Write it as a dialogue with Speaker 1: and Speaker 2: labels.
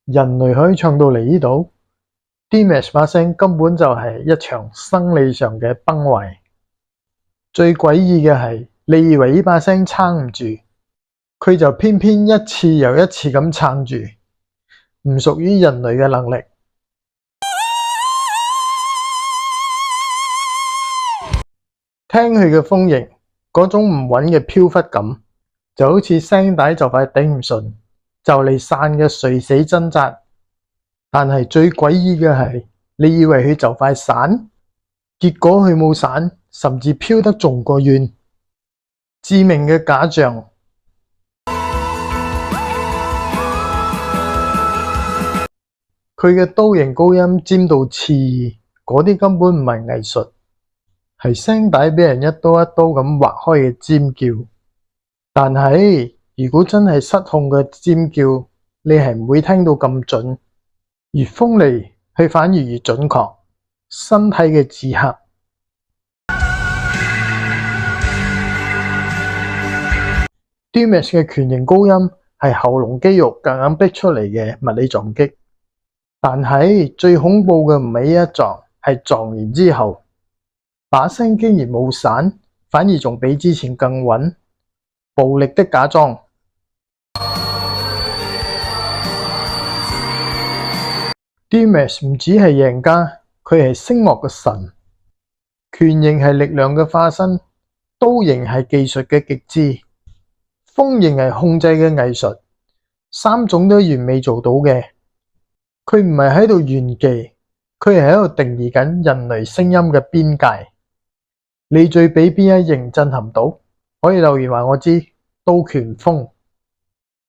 Speaker 1: 人類可以唱到嚟呢度 ，Dimash 把聲根本就係一場生理上嘅崩壞。最詭異嘅係，你以為呢把聲撐唔住，佢就偏偏一次又一次咁撐住，唔屬於人類嘅能力。聽佢嘅風型，嗰種唔穩嘅飄忽感，就好似聲帶就快頂唔順，就嚟散嘅垂死掙扎。但係最詭異嘅係，你以為佢就快散，結果佢冇散，甚至飄得仲過遠。致命嘅假象。佢嘅刀型高音尖到刺耳，嗰啲根本唔係藝術，係聲帶俾人一刀一刀咁劃開嘅尖叫。但係如果真係失控嘅尖叫，你係唔會聽到咁準。越鋒利，佢反而越準確。身體嘅自黑。Dimash 嘅拳型高音係喉嚨肌肉夾硬逼出嚟嘅物理撞擊。但係最恐怖嘅唔係呢一撞，係撞完之後，把聲竟然冇散，反而仲比之前更穩。暴力的假裝。Dimash 唔止係贏家，佢係聲樂嘅神。拳型係力量嘅化身，刀型係技術嘅極致，風型係控制嘅藝術，三種都完美做到嘅。佢唔係喺度炫技，佢係喺度定義緊人類聲音嘅邊界。你最俾邊一型震撼到？可以留言話我知。刀拳風。